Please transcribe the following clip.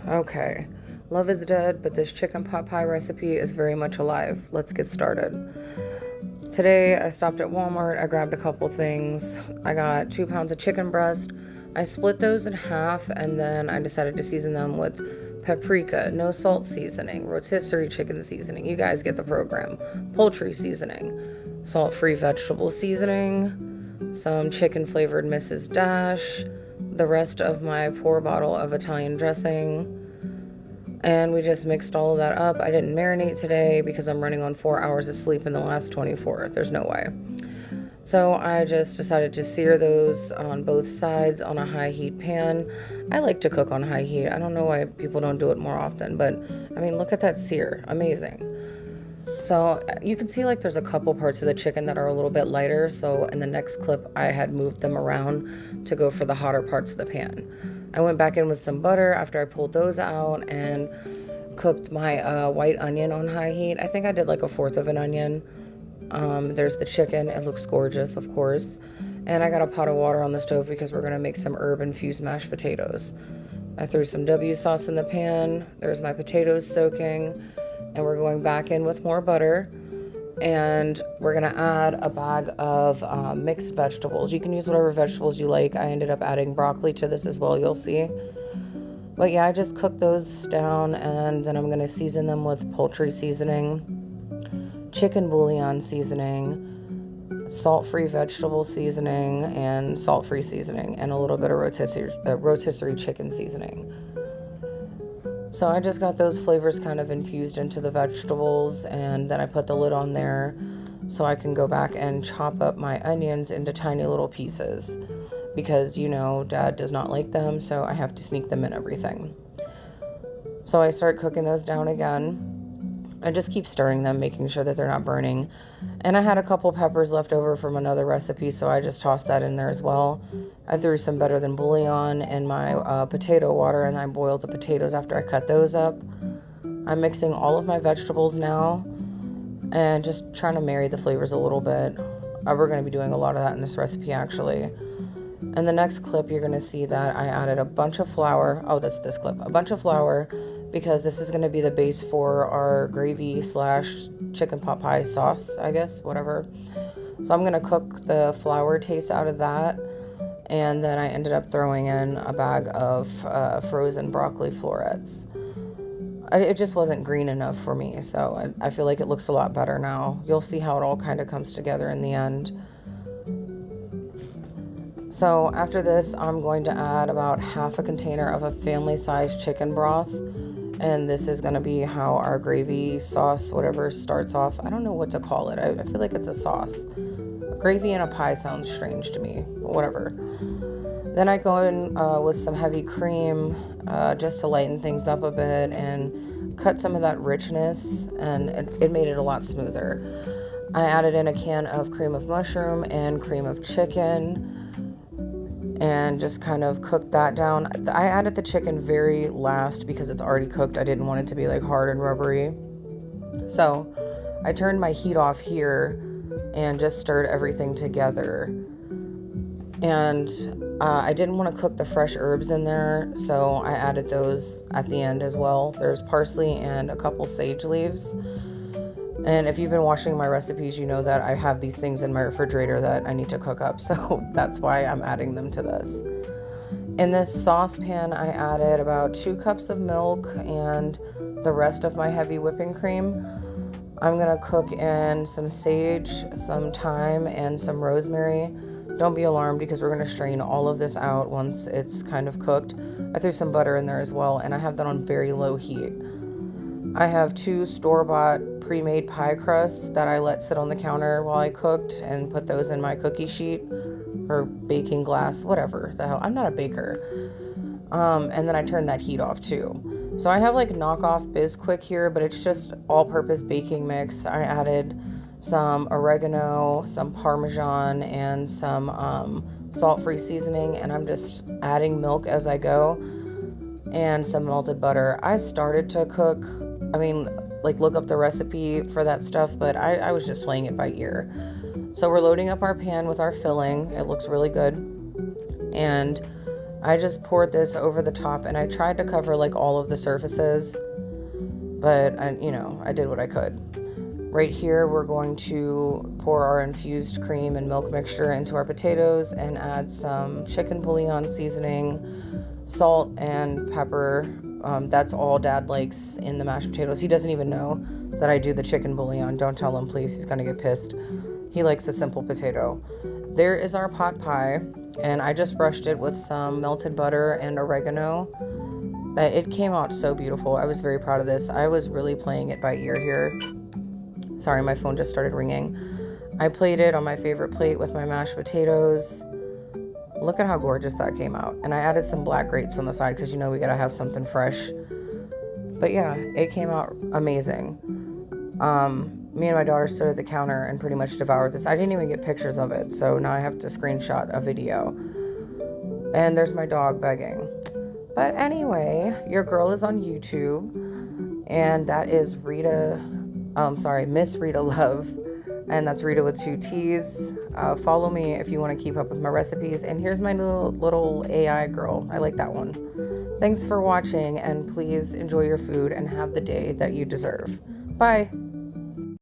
Okay. Love is dead, but this chicken pot pie recipe is very much alive. Let's get started. Today, I stopped at Walmart. I grabbed a couple things. I got 2 pounds of chicken breast. I split those in half, and then I decided to season them with paprika, no salt seasoning, rotisserie chicken seasoning. You guys get the program. Poultry seasoning, salt-free vegetable seasoning, some chicken-flavored Mrs. Dash, the rest of my pour bottle of Italian dressing, and we just mixed all of that up. I didn't marinate today because I'm running on 4 hours of sleep in the last 24. There's no way. So I just decided to sear those on both sides on a high heat pan. I like to cook on high heat. I don't know why people don't do it more often, but I mean, look at that sear. Amazing. So you can see like there's a couple parts of the chicken that are a little bit lighter. So in the next clip, I had moved them around to go for the hotter parts of the pan. I went back in with some butter after I pulled those out and cooked my white onion on high heat. I think I did like 1/4 of an onion. There's the chicken. It looks gorgeous, of course. And I got a pot of water on the stove because we're going to make some herb infused mashed potatoes. I threw some W sauce in the pan. There's my potatoes soaking. And we're going back in with more butter. And we're going to add a bag of mixed vegetables. You can use whatever vegetables you like. I ended up adding broccoli to this as well, you'll see. But yeah, I just cooked those down, and then I'm going to season them with poultry seasoning, chicken bouillon seasoning, salt-free vegetable seasoning, and salt-free seasoning, and a little bit of rotisserie chicken seasoning. So I just got those flavors kind of infused into the vegetables, and then I put the lid on there so I can go back and chop up my onions into tiny little pieces because, you know, Dad does not like them, so I have to sneak them in everything. So I start cooking those down again. I just keep stirring them, making sure that they're not burning. And I had a couple peppers left over from another recipe, so I just tossed that in there as well. I threw some better than bouillon in my potato water, and I boiled the potatoes after I cut those up. I'm mixing all of my vegetables now and just trying to marry the flavors a little bit. We're going to be doing a lot of that in this recipe, actually. In the next clip, you're going to see that I added a bunch of flour. Oh, that's this clip. A bunch of flour, because this is going to be the base for our gravy / chicken pot pie sauce, I guess, whatever. So I'm going to cook the flour taste out of that. And then I ended up throwing in a bag of frozen broccoli florets. It just wasn't green enough for me, so I feel like it looks a lot better now. You'll see how it all kind of comes together in the end. So after this, I'm going to add about half a container of a family-sized chicken broth. And this is going to be how our gravy sauce, whatever, starts off. I don't know what to call it. I feel like it's a sauce. Gravy in a pie sounds strange to me, but whatever. Then I go in with some heavy cream just to lighten things up a bit and cut some of that richness, and it made it a lot smoother. I added in a can of cream of mushroom and cream of chicken and just kind of cooked that down. I added the chicken very last because it's already cooked. I didn't want it to be like hard and rubbery. So I turned my heat off here and just stirred everything together. And I didn't want to cook the fresh herbs in there, so I added those at the end as well. There's parsley and a couple sage leaves. And if you've been watching my recipes, you know that I have these things in my refrigerator that I need to cook up, so that's why I'm adding them to this. In this saucepan, I added about 2 cups of milk and the rest of my heavy whipping cream. I'm going to cook in some sage, some thyme, and some rosemary. Don't be alarmed because we're going to strain all of this out once it's kind of cooked. I threw some butter in there as well, and I have that on very low heat. I have 2 store-bought pre-made pie crusts that I let sit on the counter while I cooked and put those in my cookie sheet or baking glass, whatever the hell. I'm not a baker. And then I turned that heat off too. So I have like knockoff Bisquick here, but it's just all-purpose baking mix. I added some oregano, some Parmesan, and some salt-free seasoning, and I'm just adding milk as I go and some melted butter. I started to cook, look up the recipe for that stuff, but I was just playing it by ear. So we're loading up our pan with our filling. It looks really good. And I just poured this over the top, and I tried to cover like all of the surfaces, but I did what I could. Right here, we're going to pour our infused cream and milk mixture into our potatoes and add some chicken bouillon seasoning, salt, and pepper. That's all Dad likes in the mashed potatoes. He doesn't even know that I do the chicken bouillon. Don't tell him, please. He's going to get pissed. He likes a simple potato. There is our pot pie, and I just brushed it with some melted butter and oregano. It came out so beautiful. I was very proud of this. I was really playing it by ear here. Sorry, my phone just started ringing. I played it on my favorite plate with my mashed potatoes. Look at how gorgeous that came out. And I added some black grapes on the side because we gotta have something fresh. But yeah, it came out amazing. Me and my daughter stood at the counter and pretty much devoured this. I didn't even get pictures of it, so now I have to screenshot a video. And there's my dog begging. But anyway, your girl is on YouTube, and that is Miss Rita Love, and that's Rita with 2 T's. Follow me if you want to keep up with my recipes. And here's my little AI girl. I like that one. Thanks for watching, and please enjoy your food and have the day that you deserve. Bye.